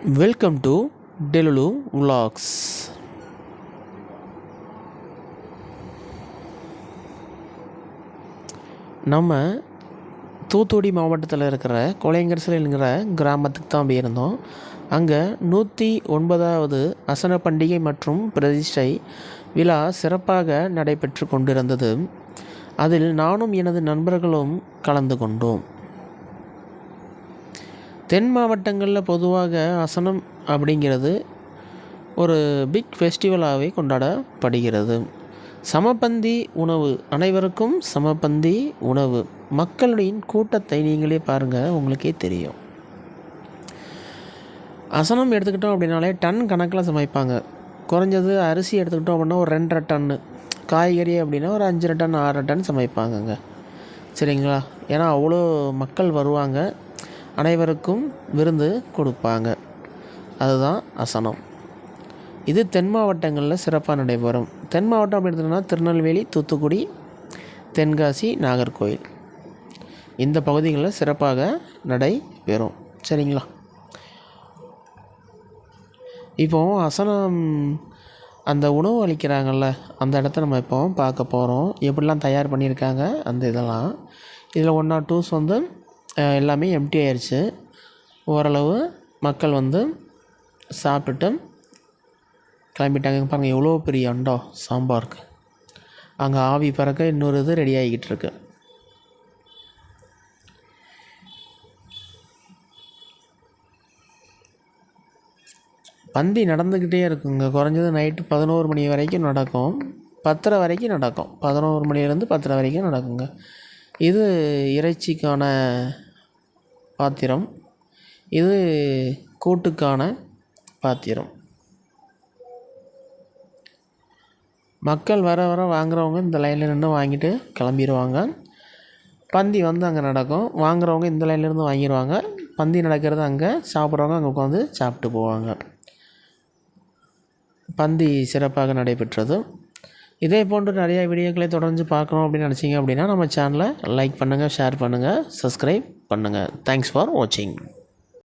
Welcome to டெலுலு vlogs. நம்ம தூத்துக்குடி மாவட்டத்தில் இருக்கிற கொலைங்கரசல்ங்கிற கிராமத்துக்கு தான் போயிருந்தோம். அங்கே 109வது அசன பண்டிகை மற்றும் பிரதிஷ்டை விழா சிறப்பாக நடைபெற்று கொண்டிருந்தது. அதில் நானும் எனது நண்பர்களும் கலந்து கொண்டோம். தென் மாவட்டங்களில் பொதுவாக அசனம் அப்படிங்கிறது ஒரு பிக் ஃபெஸ்டிவலாகவே கொண்டாடப்படுகிறது. சமபந்தி உணவு, அனைவருக்கும் சமபந்தி உணவு. மக்களின் கூட்டத்தை நீங்களே பாருங்கள், உங்களுக்கே தெரியும். அசனம் எடுத்துக்கிட்டோம் அப்படின்னாலே டன் கணக்கில் சமைப்பாங்க. குறைஞ்சது அரிசி எடுத்துக்கிட்டோம் அப்படின்னா ஒரு 2.5 டன்னு, காய்கறி அப்படின்னா ஒரு 5 டன் 6 டன் சமைப்பாங்கங்க. சரிங்களா? ஏன்னா அவ்வளோ மக்கள் வருவாங்க, அனைவருக்கும் விருந்து கொடுப்பாங்க. அதுதான் அசனம். இது தென் மாவட்டங்களில் சிறப்பாக நடைபெறும். தென் மாவட்டம் அப்படி எடுத்துக்கிட்டோம்னா திருநெல்வேலி, தூத்துக்குடி, தென்காசி, நாகர்கோவில் இந்த பகுதிகளில் சிறப்பாக நடைபெறும். சரிங்களா? இப்போது அசனம் அந்த உணவு அளிக்கிறாங்கள்ல, அந்த இடத்த நம்ம இப்போ பார்க்க போகிறோம். எப்படிலாம் தயார் பண்ணியிருக்காங்க அந்த இதெல்லாம். இதில் 1 or 2 வந்து எல்லாமே எம்டி ஆயிடுச்சு. ஓரளவு மக்கள் வந்து சாப்பிட்டுட்டு கிளம்பிட்டாங்க. பாருங்கள் எவ்வளோ பெரிய அண்டம் சாம்பாருக்கு. அங்கே ஆவி பறக்க இன்னொரு இது ரெடி ஆகிக்கிட்டு இருக்கு. பந்தி நடந்துக்கிட்டே இருக்குங்க. குறைஞ்சது நைட்டு 11 மணி வரைக்கும் நடக்கும், 10:30 வரைக்கும் நடக்கும். 11 மணிலேருந்து 10:30 வரைக்கும் நடக்குங்க. இது இறைச்சிக்கான பாத்திரம், இது கூட்டுக்கான பாத்திரம். மக்கள் வர வர வாங்குறவங்க இந்த லைனில் நின்று வாங்கிட்டு கிளம்பிடுவாங்க. பந்தி வந்து அங்கே நடக்கும். வாங்குறவங்க இந்த லைன்லேருந்து வாங்கிடுவாங்க. பந்தி நடக்கிறது அங்கே, சாப்பிட்றவங்க அங்கே உட்காந்து சாப்பிட்டு போவாங்க. பந்தி சிறப்பாக நடைபெற்றது. இதே போன்று நிறையா வீடியோக்களை தொடர்ந்து பார்க்கணும் அப்படின்னு நினச்சிங்க அப்படின்னா நம்ம சேனலை லைக் பண்ணுங்கள், ஷேர் பண்ணுங்கள், சப்ஸ்கிரைப் பண்ணுங்கள். தேங்க்ஸ் ஃபார் வாட்சிங்.